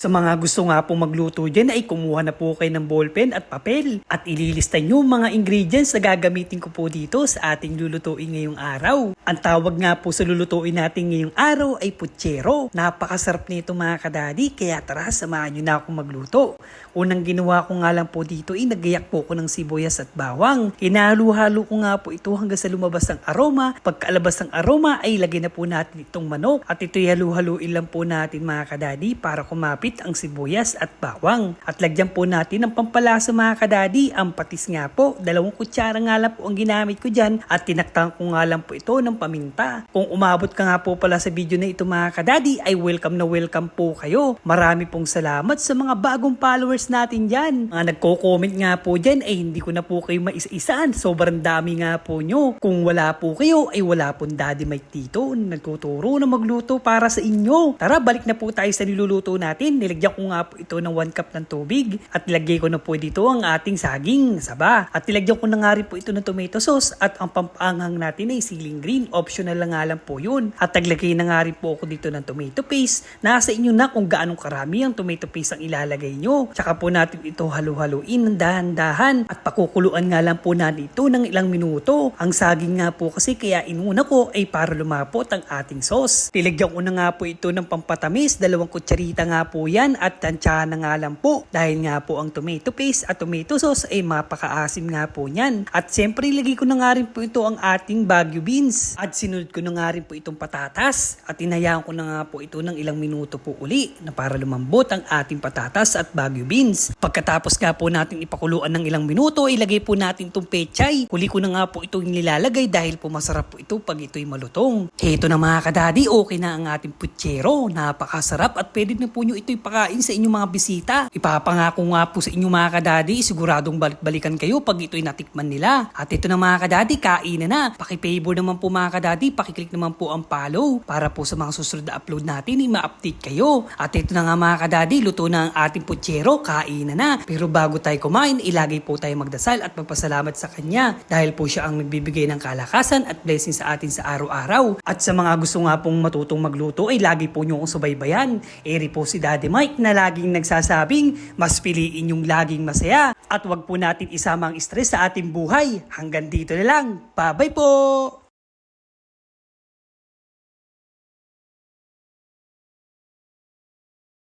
Sa mga gusto nga po magluto dyan ay kumuha na po kayo ng ballpen at papel at ililista nyo mga ingredients na gagamitin ko po dito sa ating lulutuin ngayong araw. Ang tawag nga po sa lulutuin natin ngayong araw ay putsero. Napakasarap nito mga kadadi, kaya tara samahan nyo na akong magluto. Unang ginawa ko nga lang po dito ay nagayak po ko ng sibuyas at bawang. Hinalo-halo ko nga po ito hanggang sa lumabas ang aroma. Pagkalabas ng aroma ay lagyan na po natin itong manok at ito halu-haluin lang po natin mga kadadi para kumapit ang sibuyas at bawang. At lagyan po natin ng pampalasa mga kadadi, ang patis nga po. 2 kutsara nga lang po ang ginamit ko dyan at tinaktan ko nga lang po ito ng paminta. Kung umabot ka nga po pala sa video na ito mga kadadi ay welcome na welcome po kayo. Marami pong salamat sa mga bagong followers natin dyan. Mga nagko-comment nga po dyan ay hindi ko na po kayo maisa-isaan. Sobrang dami nga po nyo. Kung wala po kayo ay wala pong Daddy Mike dito. Nagtuturo na magluto para sa inyo. Tara balik na po tayo sa niluluto natin. Nilagyan ko nga po ito ng 1 cup ng tubig at nilagay ko na po dito ang ating saging saba. At nilagyan ko na nga rin po ito ng tomato sauce at ang pampanghang natin ay siling green. Optional lang nga lang po yun. At naglagay na nga rin po ako dito ng tomato paste. Nasa inyo na kung gaano karami ang tomato paste ang ilalagay nyo. Tsaka po natin ito halu-haluin ng dahan-dahan at pakukuluan nga lang po natin ito ng ilang minuto. Ang saging nga po kasi kaya inuna ko ay para lumapot ang ating sauce. Nilagyan ko na nga po ito ng pampatamis. 2 kutsarita nga po yan at tansyahan na nga lang po dahil nga po ang tomato paste at tomato sauce ay mapakaasim nga po niyan. At siyempre ilagay ko na nga rin po ito ang ating Baguio beans at sinunod ko na nga rin po itong patatas at inayaan ko na nga po ito ng ilang minuto po uli na para lumambot ang ating patatas at Baguio beans. Pagkatapos nga po natin ipakuluan ng ilang minuto, ilagay po natin itong pechay. Huli ko na nga po itong nilalagay dahil po masarap po ito pag ito'y malutong. Heto na mga kadadi, okay na ang ating putsero. Napakasarap at pwede na po nyo ito'y pakain sa inyong mga bisita. Ipapangako nga po sa inyong mga kadadi, siguradong balik-balikan kayo pag ito'y natikman nila. At ito na mga kadadi, kain na. Paki-favor naman po mga kadadi, paki-click naman po ang follow para po sa mga susunod na upload natin ay ma-update kayo. At ito na nga mga kadadi, luto na ang ating putsero, kain na. Pero bago tayo kumain, ilagay po tayo magdasal at magpasalamat sa kanya dahil po siya ang nagbibigay ng kalakasan at blessing sa atin sa araw-araw. At sa mga gusto nga pong matutong magluto ay lagi po nyo akong subaybayan. Eri po si Daddy Mike na laging nagsasabing mas piliin yung laging masaya at wag po natin isama ang stress sa ating buhay. Hanggang dito na lang. Bye-bye po!